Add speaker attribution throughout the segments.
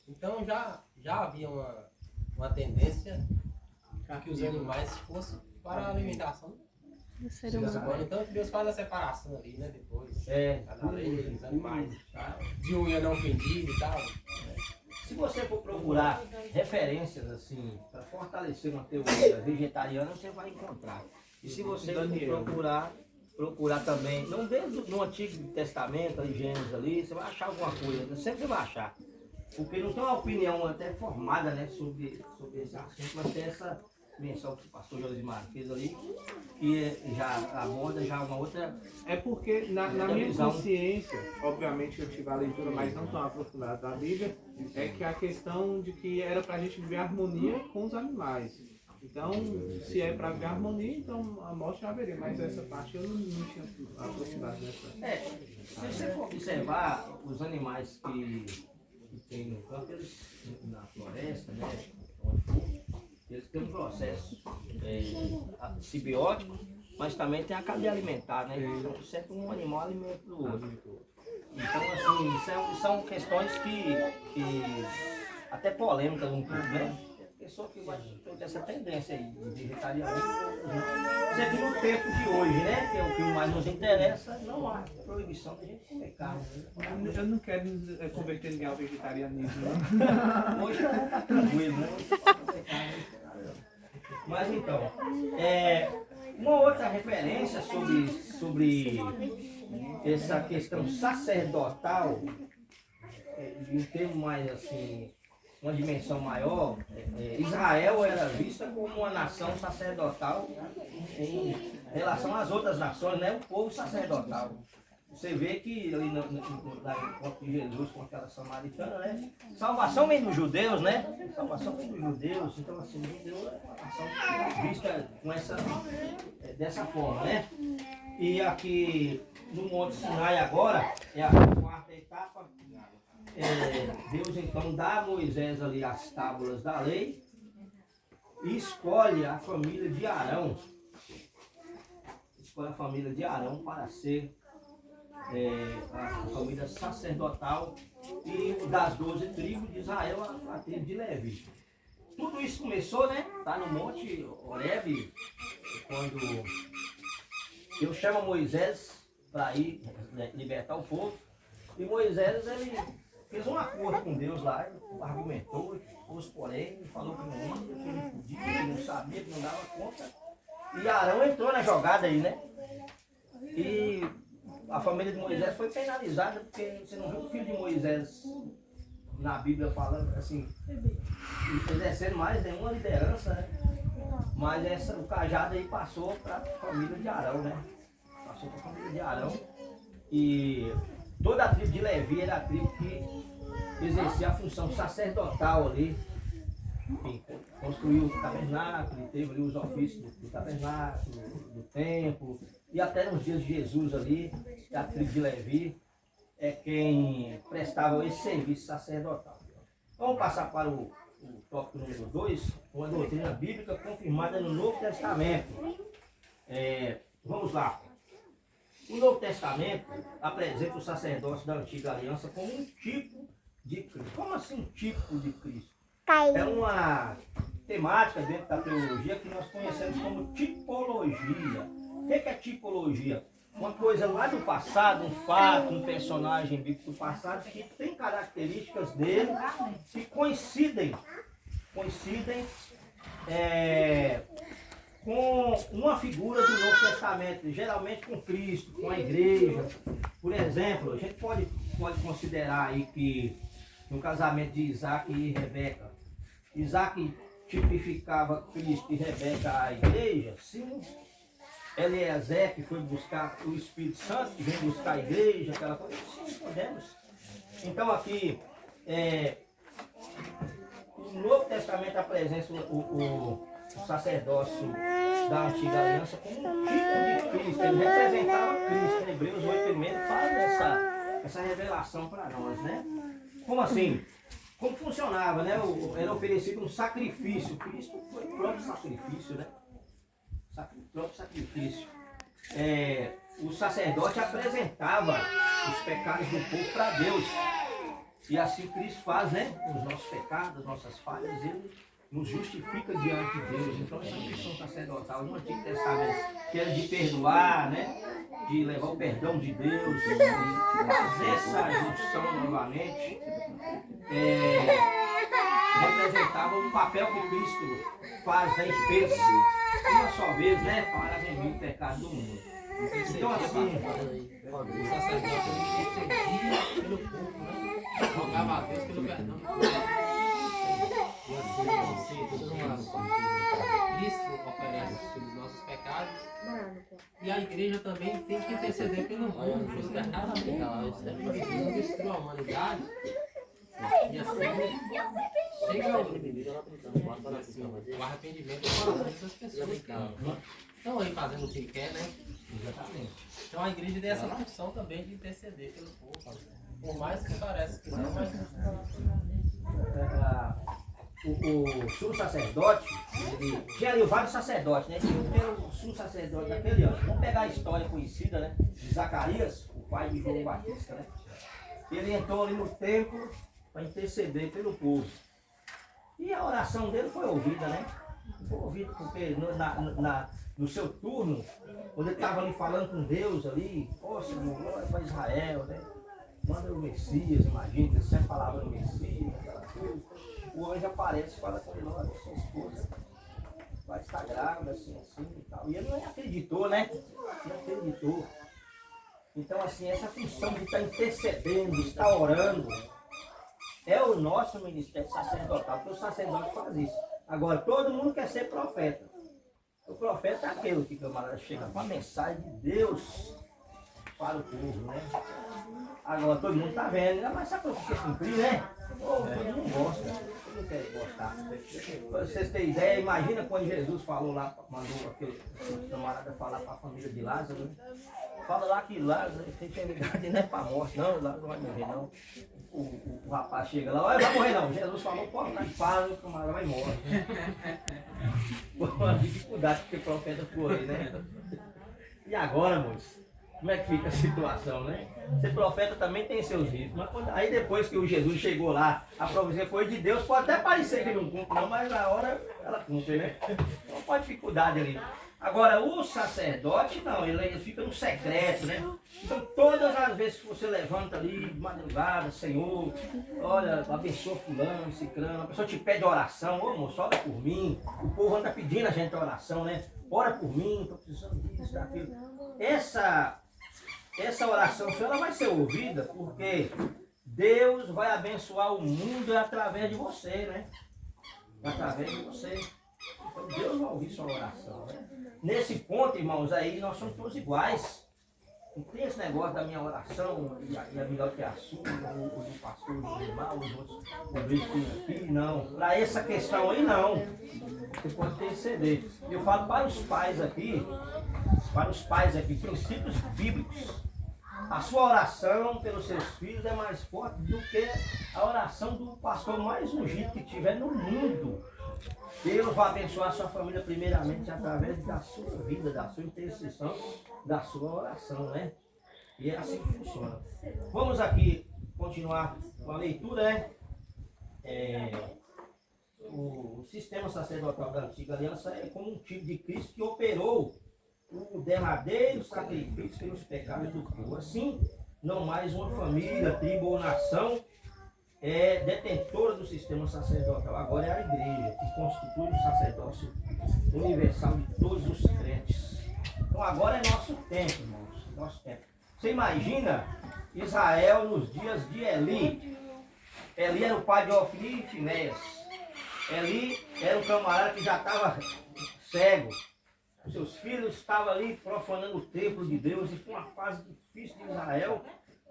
Speaker 1: Então já havia uma tendência que os animais fossem para a alimentação
Speaker 2: Do ser
Speaker 1: dos
Speaker 2: humano.
Speaker 1: humanos. Então Deus faz a separação ali, né? Depois.
Speaker 3: É.
Speaker 1: Cada lei, os animais. De um ia não ofendido e tal.
Speaker 3: Se você for procurar referências assim, para fortalecer uma teoria vegetariana, você vai encontrar. E se você for procurar também, não desde no Antigo Testamento, em Gênesis ali, você vai achar alguma coisa, sempre você vai achar. Porque não tem uma opinião até formada, né, sobre esse assunto, mas tem essa menção que o pastor Josimar fez ali, que já aborda já uma outra.
Speaker 4: É porque na minha
Speaker 3: visão.
Speaker 4: consciência, obviamente eu tive a leitura, mas não tão aprofundada da Bíblia, é que a questão de que era pra gente viver harmonia com os animais. Então, se é para viver harmonia, então a morte já haveria, mas essa parte eu não tinha aprofundado nessa.
Speaker 3: Se você for observar os animais que tem no campo, eles, na floresta, né, onde for, eles têm um processo simbiótico, mas também tem a cadeia alimentar, né? Então, sempre um animal alimenta o outro. Então, assim, são questões que até polêmicas um pouco, né? Pessoa que vai ter essa tendência aí de vegetarianismo. Isso aqui no tempo de hoje, né? Que é o que mais nos interessa, não há proibição de a gente comer carne.
Speaker 4: Eu não quero converter ninguém ao vegetarianismo, não.
Speaker 3: Hoje tá tranquilo, né? Mas então, uma outra referência sobre essa questão sacerdotal, em termos mais assim, uma dimensão maior, Israel era vista como uma nação sacerdotal em relação às outras nações, né? Um povo sacerdotal. Você vê que ali na encontro de Jesus com aquela samaritana, né? Salvação vem dos judeus, né? Salvação vem dos judeus. Então, assim, o judeu é uma nação vista com dessa forma, né? E aqui no Monte Sinai agora, é a quarta etapa. Deus então dá a Moisés ali as tábuas da lei e escolhe a família de Arão. Escolhe a família de Arão para ser a família sacerdotal e das 12 tribos de Israel, a tribo de Levi. Tudo isso começou, né? Tá no Monte Horebe, quando Deus chama Moisés para ir libertar o povo. E Moisés, ele fez um acordo com Deus lá, argumentou, pôs porém, falou que não ia, que não podia, que não sabia, que não dava conta. E Arão entrou na jogada aí, né? E a família de Moisés foi penalizada, porque você não viu o filho de Moisés na Bíblia falando assim, exercendo mais nenhuma liderança, né? Mas o cajado aí passou para a família de Arão, né? Passou para a família de Arão. E toda a tribo de Levi era a tribo que exercia a função sacerdotal ali. Enfim, construiu o tabernáculo, teve ali os ofícios do tabernáculo, do templo, e até nos dias de Jesus ali, a tribo de Levi é quem prestava esse serviço sacerdotal. Vamos passar para o tópico número 2, uma doutrina bíblica confirmada no Novo Testamento. Vamos lá. O Novo Testamento apresenta o sacerdócio da antiga aliança como um tipo de Cristo. Como assim um tipo de Cristo? É uma temática dentro da teologia que nós conhecemos como tipologia. O que é tipologia? Uma coisa lá do passado, um fato, um personagem bíblico do passado que tem características dele que coincidem com uma figura do Novo Testamento, geralmente com Cristo, com a igreja. Por exemplo, a gente pode considerar aí que no casamento de Isaac e Rebeca, Isaac tipificava Cristo e Rebeca a igreja, sim. Eliezer, que foi buscar o Espírito Santo, que vem buscar a igreja, aquela coisa, sim, podemos. Então aqui, o Novo Testamento apresenta o sacerdócio da antiga aliança como um tipo de Cristo. Ele representava Cristo. Em Hebreus 8 faz essa revelação para nós, né? Como assim? Como funcionava, né? Era oferecido um sacrifício. Cristo foi o próprio sacrifício, né? O próprio sacrifício. O sacerdote apresentava os pecados do povo para Deus. E assim Cristo faz, né? Os nossos pecados, as nossas falhas, ele nos justifica diante de Deus. Então essa função sacerdotal no Antigo Testamento, que era de perdoar, né? De levar o perdão de Deus, de fazer essa junção novamente, representava um papel que Cristo faz, né? E fez uma só vez, né? Para remir o pecado do mundo. Então assim,
Speaker 1: o sacerdote intercedia pelo povo, né? Rogava a Deus pelo perdão do povo. E assim, Cristo oferece pelos nossos pecados. E a igreja também tem que interceder pelo mundo, pelos pecados dele. Não destrua a humanidade. E assim, chega o arrependimento do coração dessas pessoas que estão aí fazendo o que quer, né?
Speaker 3: exatamente.
Speaker 1: Então a igreja tem essa função também de interceder pelo povo. Por mais que pareça que não, mas
Speaker 3: O sumo sacerdote, ele tinha ali vários sacerdotes, né? Tinha o sumo sacerdote daquele ano. Vamos pegar a história conhecida, né? De Zacarias, o pai de João Batista, né? Ele entrou ali no templo para interceder pelo povo. E a oração dele foi ouvida, né? Foi ouvida porque no seu turno, quando ele estava ali falando com Deus ali, ó Senhor, glória para Israel, né? Manda o Messias, imagina, ele sempre falava no Messias, aquela coisa. O anjo aparece e fala com ele, olha, sua esposa vai estar grávida, assim e tal. E ele não acreditou, né? Não acreditou. Então, assim, essa função de estar intercedendo, de estar orando, é o nosso ministério sacerdotal, porque o sacerdote faz isso. Agora, todo mundo quer ser profeta. O profeta é aquele que, camarada, chega com a mensagem de Deus para o povo, né? Agora, todo mundo está vendo, né? Mas se a profecia cumprir, né? Todo mundo gosta, todo mundo quer gostar. Para vocês terem ideia, imagina quando Jesus falou lá, mandou aquele camarada falar para a família de Lázaro, né? Fala lá que Lázaro tem enfermidade, não é para a morte, não, Lázaro não vai morrer, não. O rapaz chega lá, olha, vai morrer não. Jesus falou, pode estar em paz, o camarada vai morrer. Foi uma dificuldade porque o profeta foi, né? E agora, moço? Como é que fica a situação, né? Ser profeta também tem seus riscos. Mas aí depois que o Jesus chegou lá, a profecia foi de Deus, pode até parecer que não cumpre, não, mas na hora ela cumpre, né? Então pode dificuldade ali. Agora, o sacerdote, não, ele fica no secreto, né? Então, todas as vezes que você levanta ali de madrugada, Senhor, olha, abençoa fulano, ciclano, a pessoa te pede oração, ô moço, ora por mim. O povo anda pedindo a gente a oração, né? Ora por mim, estou precisando disso, daquilo. Essa oração sua, ela vai ser ouvida porque Deus vai abençoar o mundo através de você, né? Através de você. Então, Deus vai ouvir sua oração, né? Nesse ponto, irmãos, aí nós somos todos iguais. Não tem esse negócio da minha oração e a melhor que a sua, ou do pastor, do irmão, os outros, o bispo aqui, não. Para essa questão aí, não. Você pode interceder. Eu falo para os pais aqui, princípios bíblicos. A sua oração pelos seus filhos é mais forte do que a oração do pastor mais ungido que tiver no mundo. Deus vai abençoar a sua família primeiramente através da sua vida, da sua intercessão, da sua oração, né? E é assim que funciona. Vamos aqui continuar com a leitura, né? O sistema sacerdotal da antiga aliança é como um tipo de Cristo que operou o derradeiro sacrifício pelos pecados do povo. Assim, não mais uma família, tribo ou nação é detentora do sistema sacerdotal. Agora é a igreja, que constitui o sacerdócio universal de todos os crentes. Então agora é nosso tempo, irmãos. Nosso tempo. Você imagina Israel nos dias de Eli. Eli era o pai de Ofni e Finéias. Eli era um camarada que já estava cego. Seus filhos estavam ali profanando o templo de Deus, e foi uma fase difícil de Israel,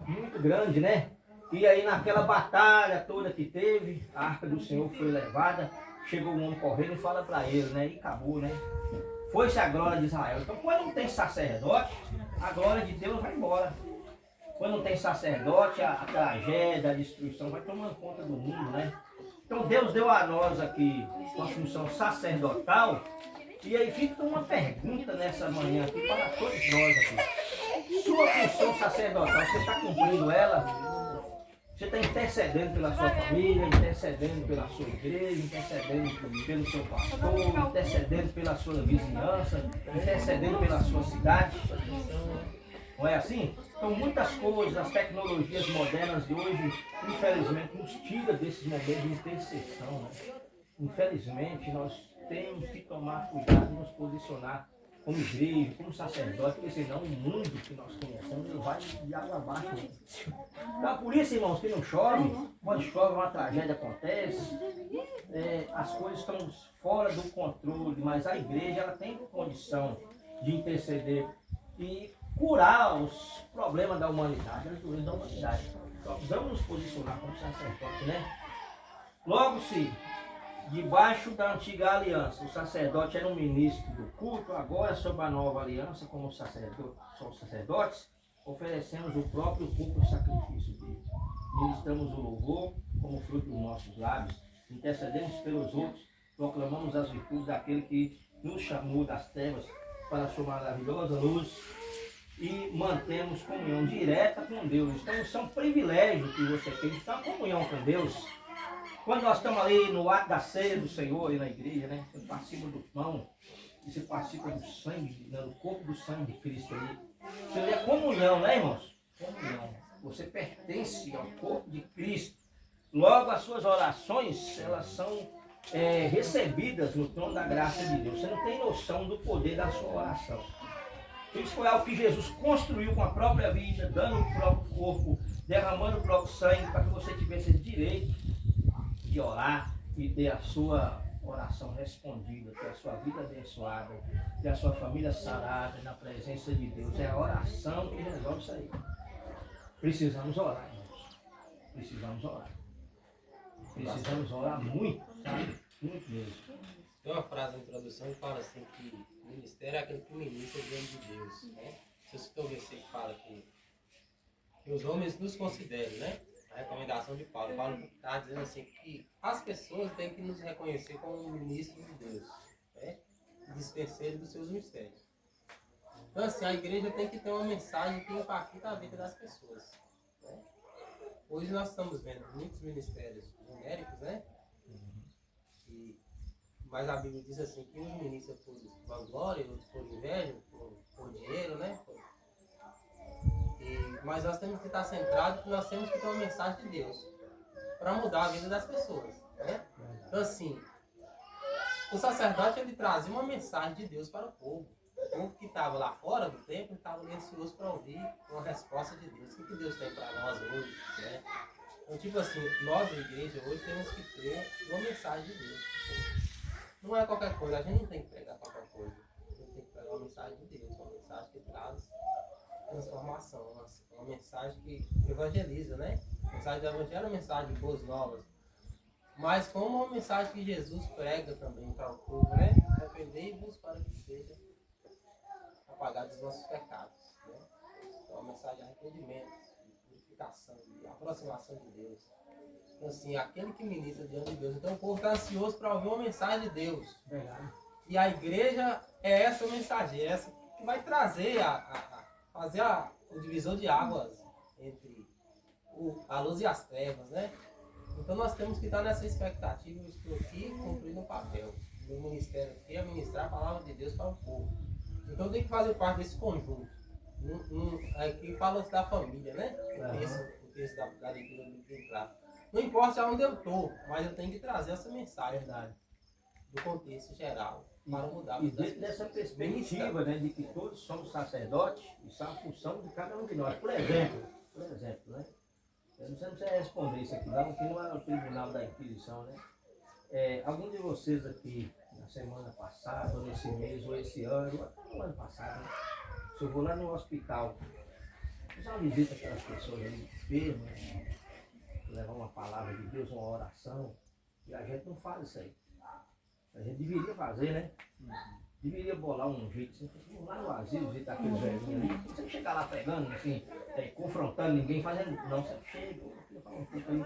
Speaker 3: muito grande, né? E aí naquela batalha toda que teve, a arca do Senhor foi levada, chegou um homem correndo e fala para ele, né? E acabou, né? Foi-se a glória de Israel. Então quando não tem sacerdote, a glória de Deus vai embora. Quando não tem sacerdote, a tragédia, a destruição vai tomando conta do mundo, né? Então Deus deu a nós aqui uma função sacerdotal. E aí fica uma pergunta nessa manhã aqui para todos nós aqui. Sua função sacerdotal, você está cumprindo ela? Você está intercedendo pela sua família, intercedendo pela sua igreja, intercedendo pelo seu pastor, intercedendo pela sua vizinhança, intercedendo pela sua cidade. Não é assim? Então muitas coisas, as tecnologias modernas de hoje, infelizmente, nos tira desses momentos de intercessão. Né? Infelizmente, nós temos que tomar cuidado e nos posicionar como igreja, como sacerdote, porque senão o mundo que nós conhecemos ele vai de água abaixo. Né? Então, por isso, irmãos, que não chove, quando chove uma tragédia acontece, as coisas estão fora do controle, mas a igreja ela tem condição de interceder e curar os problemas da humanidade, as doenças da humanidade. Então, precisamos nos posicionar como sacerdote, né? Logo, se debaixo da antiga aliança, o sacerdote era um ministro do culto, agora, sob a nova aliança, como somos sacerdotes, oferecemos o próprio corpo de sacrifício dele. Ministramos o louvor como fruto dos nossos lábios, intercedemos pelos outros, proclamamos as virtudes daquele que nos chamou das trevas para a sua maravilhosa luz e mantemos comunhão direta com Deus. Então, isso é um privilégio que você tem de estar em comunhão com Deus. Quando nós estamos ali no ato da ceia do Senhor, ali na igreja, né? Você participa do pão, você participa do sangue, do corpo do sangue de Cristo ali. Você é comunhão, né, irmãos? Comunhão. Você pertence ao corpo de Cristo. Logo, as suas orações, elas são recebidas no trono da graça de Deus. Você não tem noção do poder da sua oração. Isso foi algo que Jesus construiu com a própria vida, dando o próprio corpo, derramando o próprio sangue, para que você tivesse direito de orar e ter a sua oração respondida, ter a sua vida abençoada, ter a sua família sarada na presença de Deus. É a oração que resolve isso aí. Precisamos orar, irmãos. Precisamos orar. Precisamos orar muito, sabe? Muito mesmo.
Speaker 1: Tem uma frase na introdução que fala assim que o ministério é aquele que ministra diante de Deus. Né? Se você o versículo que fala que os homens nos considerem, né? A recomendação de Paulo. Paulo está dizendo assim que as pessoas têm que nos reconhecer como ministros de Deus, né? Dispenseiros dos seus mistérios. Então assim, a igreja tem que ter uma mensagem que impacta a vida das pessoas. Né? Hoje nós estamos vendo muitos ministérios genéricos, né? Mas a Bíblia diz assim que uns ministram por vanglória, outros por inveja, por dinheiro, né? Mas nós temos que estar centrados que nós temos que ter uma mensagem de Deus para mudar a vida das pessoas, né? Então assim, o sacerdote ele trazia uma mensagem de Deus para o povo. O povo que estava lá fora do templo estava ansioso para ouvir uma resposta de Deus. O que Deus tem para nós hoje, né? Então tipo assim, nós da igreja hoje temos que ter uma mensagem de Deus para o povo. Não é qualquer coisa, a gente não tem que pregar qualquer coisa. A gente tem que pregar uma mensagem de Deus, uma mensagem que traz transformação, uma mensagem que evangeliza, né? A mensagem do evangelho é uma mensagem de boas novas. Mas como uma mensagem que Jesus prega também para o povo, né? Arrependei-vos para que seja apagados os nossos pecados, né? Então, uma mensagem de arrependimento, de purificação, de aproximação de Deus. Então, assim, aquele que ministra diante de Deus. Então, o povo está ansioso para ouvir uma mensagem de Deus.
Speaker 3: Verdade.
Speaker 1: E a igreja é essa mensagem, é essa que vai trazer, fazer o divisor de águas entre a luz e as trevas, né? Então, nós temos que estar nessa expectativa. Eu estou aqui cumprindo o papel. O meu ministério aqui é ministrar a palavra de Deus para o povo. Então, tem que fazer parte desse conjunto. Aqui fala da família, né? O texto da leitura do bem claro. Não importa onde eu estou, mas eu tenho que trazer essa mensagem do contexto geral para mudar a vida das
Speaker 3: pessoas. E dentro dessa perspectiva, né, de que todos somos sacerdotes, isso é a função de cada um de nós. Por exemplo, né? Eu não sei se você responder isso aqui, não, que não é o tribunal da Inquisição, né? Algum de vocês aqui, na semana passada, ou nesse mês, ou esse ano, ou até no ano passado, né? Se eu vou lá no hospital, fazer uma visita aquelas pessoas ali enfermas, levar uma palavra de Deus, uma oração, e a gente não faz isso aí. A gente deveria fazer, né? Deveria bolar um jeito, assim, vamos lá no asilo, visitar aqueles velhinhos ali. Você não chegar lá pegando, assim, confrontando ninguém, fazendo. Não, você chega, fala um pouco aí.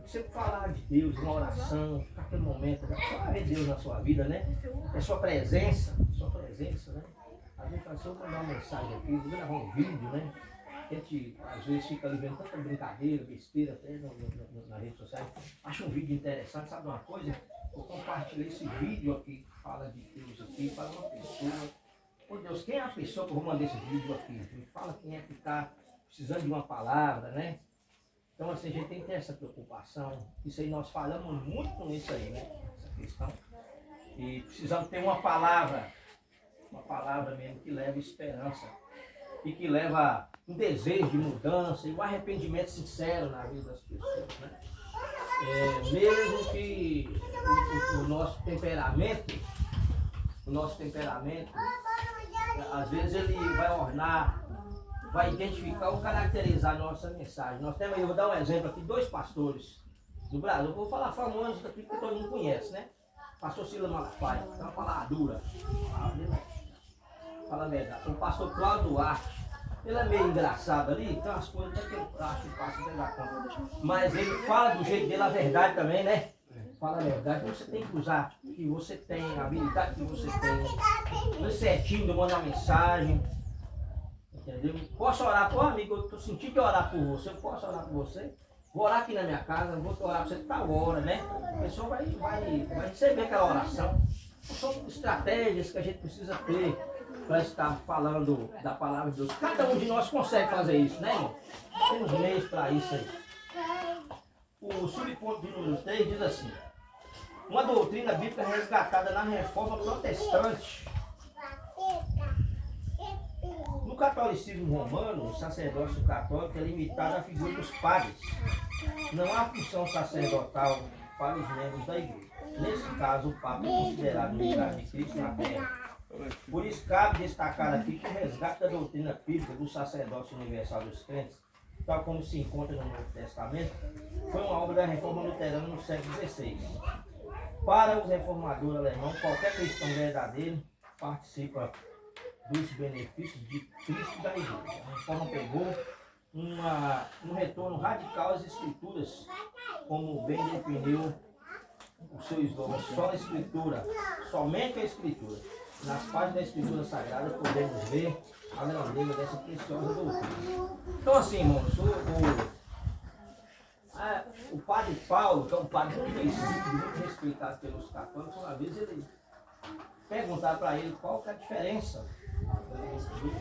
Speaker 3: Você falar de Deus, uma oração, ficar aquele momento, né? Só ver Deus na sua vida, né? É sua presença, né? Às vezes fala assim, eu vou mandar uma mensagem aqui, vou gravar um vídeo, né? a gente às vezes fica ali vendo tanta brincadeira, besteira até nas redes sociais. Acha um vídeo interessante, sabe uma coisa? Eu compartilhei esse vídeo aqui, que fala de Deus aqui, para uma pessoa. Ô Deus, quem é a pessoa que eu vou mandar esse vídeo aqui? Me fala quem é que está precisando de uma palavra, né? Então assim, a gente tem que ter essa preocupação. Isso aí nós falamos muito nisso aí, né? Essa questão. E precisamos ter uma palavra mesmo que leva esperança. E que leva um desejo de mudança e um arrependimento sincero na vida das pessoas, né? Mesmo que o nosso temperamento, às vezes ele vai ornar, vai identificar ou caracterizar a nossa mensagem. Nós temos, eu vou dar um exemplo aqui, 2 pastores do Brasil. Eu vou falar famosos aqui que todo mundo conhece, né? Pastor Silas Malafaia, é uma palavra dura. Fala a verdade. O pastor Cláudio Duarte, ele é meio engraçado ali, tem umas coisas até que eu acho que passa bem da conta. Mas ele fala do jeito dele a verdade também, né? Fala a verdade. Você tem que usar o que você tem, a habilidade que você tem. Você é tímido, manda mensagem. Entendeu? Posso orar, pô amigo, eu estou sentindo de orar por você, eu posso orar por você? Vou orar aqui na minha casa, vou orar por você tal hora, né? A pessoa vai receber aquela oração. São estratégias que a gente precisa ter para estar falando da palavra de Deus. Cada um de nós consegue fazer isso, né, irmão? Temos meios para isso aí. O subponto de número 3 diz assim: uma doutrina bíblica resgatada na reforma protestante. No catolicismo romano, o sacerdócio católico é limitado à figura dos padres. Não há função sacerdotal para os membros da igreja. Nesse caso, o Papa é considerado o lugar de Cristo na terra. Por isso, cabe destacar aqui que o resgate da doutrina bíblica do sacerdócio universal dos crentes, tal como se encontra no Novo Testamento, foi uma obra da reforma luterana no século XVI. Para os reformadores alemães, qualquer cristão verdadeiro participa dos benefícios de Cristo da igreja. A reforma pegou um retorno radical às escrituras, como bem definiu o seu slogan: só a escritura, somente a escritura. Nas páginas da escritura sagrada podemos ver a grandeza dessa preciosa doutrina. Então assim, irmãos, o padre Paulo, que é um padre muito conhecido, muito respeitado pelos católicos, uma vez ele perguntaram para ele qual que é a diferença do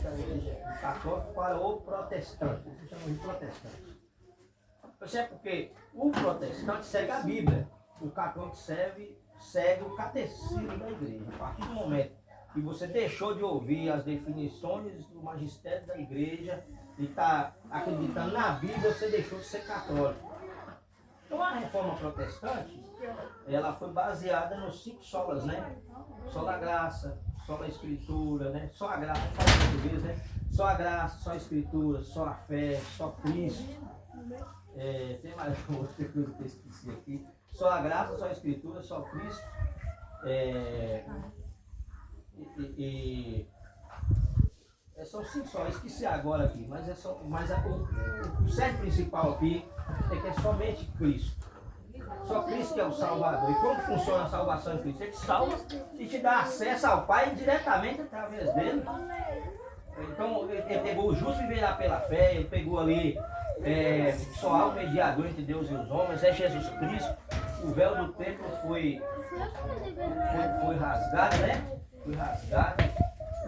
Speaker 3: católico para o protestante. Eles chamam de protestante. Isso é porque o protestante segue a Bíblia, o católico segue o catecismo da igreja. A partir do momento que você deixou de ouvir as definições do magistério da igreja e está acreditando na Bíblia, você deixou de ser católico. Então a reforma protestante, ela foi baseada nos 5 solas, né? Sola graça, sola escritura, né? Só a graça, fala em português, né? Só a graça, só a escritura, só a fé, só Cristo. Tem mais outra coisa que eu esqueci aqui. Só a graça, só a escritura, só Cristo. São 5 só, eu esqueci agora aqui, mas o certo principal aqui é que é somente Cristo. Só Cristo que é o Salvador. E como funciona a salvação em Cristo? Ele te salva e te dá acesso ao Pai diretamente através dele. Então ele pegou o justo viverá pela fé, ele pegou ali só há um mediador entre Deus e os homens, é Jesus Cristo. O véu do templo foi rasgado, né? Foi rasgado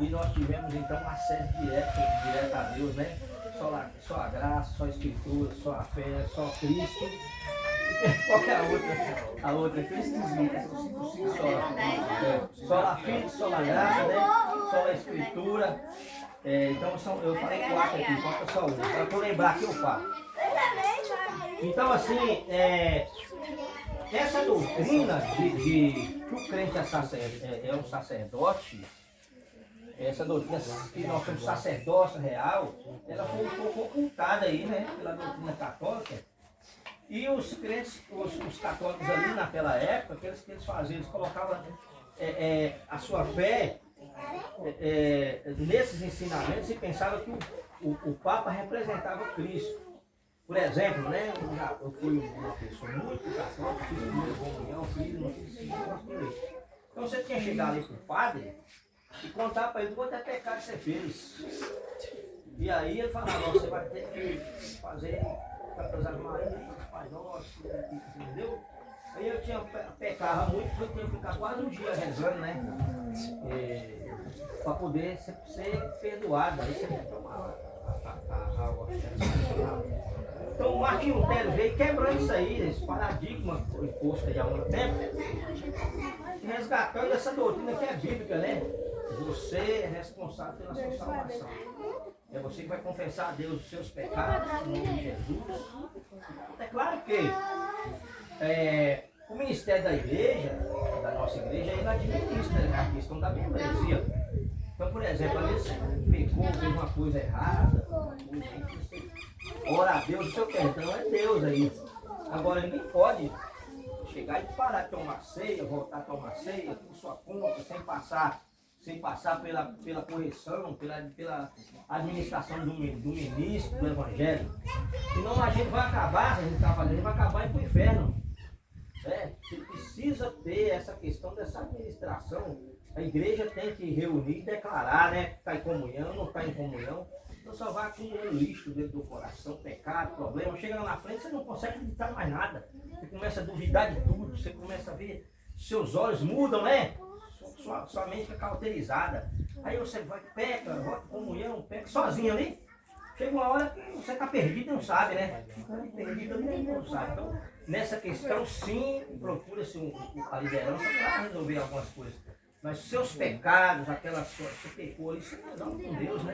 Speaker 3: e nós tivemos então acesso direto a Deus, né? Só a graça, só a escritura, só a fé, só Cristo. Qual que é a outra? Cristo só a fé, só a graça, né? Só a escritura. Então eu falei 4 aqui, falta só 1. Para eu lembrar que eu falo. Então assim, essa doutrina de que o crente é um sacerdote, essa doutrina que nós somos sacerdócio real, ela foi um pouco ocultada aí, né, pela doutrina católica. E os crentes, os católicos ali naquela época, aqueles que eles faziam, eles colocavam a sua fé nesses ensinamentos e pensavam que o Papa representava Cristo. Por exemplo, né, eu fui uma pessoa muito católica, fiz primeira comunhão, não fiz. Então você tinha que chegar ali para o padre e contar para ele quanto é pecado que você fez. E aí ele falava, você vai ter que fazer Santas Ave Maria, Pai Nosso, entendeu? Aí eu pecava muito, porque eu tinha que ficar quase um dia rezando, né? Para poder ser perdoado. Aí você tomava a hostia. Então o Martinho Lutero veio quebrando isso aí, esse paradigma imposto aí há muito tempo, resgatando essa doutrina que é bíblica, né? Você é responsável pela sua salvação. É você que vai confessar a Deus os seus pecados, no nome de Jesus. É claro que o ministério da igreja, da nossa igreja, ele administra a questão da membresia. Então, por exemplo, às vezes pecou, fez uma coisa errada, ora a Deus, o seu perdão é Deus aí. Agora, ninguém pode chegar e parar de tomar ceia, voltar a tomar ceia por sua conta, sem passar pela correção, pela administração do ministro, do evangelho. Senão a gente vai acabar, se a gente está fazendo, a gente vai acabar indo para o inferno. Você precisa ter essa questão dessa administração. A igreja tem que reunir e declarar, né? Está em comunhão, não está em comunhão. Então só vai acumulando lixo dentro do coração, pecado, problema. Chega lá na frente, você não consegue acreditar mais nada. Você começa a duvidar de tudo, você começa a ver, seus olhos mudam, né? Sua mente fica cauterizada. Aí você vai, peca, volta comunhão, peca sozinho ali. Chega uma hora que você está perdido e não sabe, né? Está perdido ali e não sabe. Então, nessa questão, sim, procura-se a liderança para resolver algumas coisas. Mas seus pecados, você pecou ali, você resolve com Deus, né?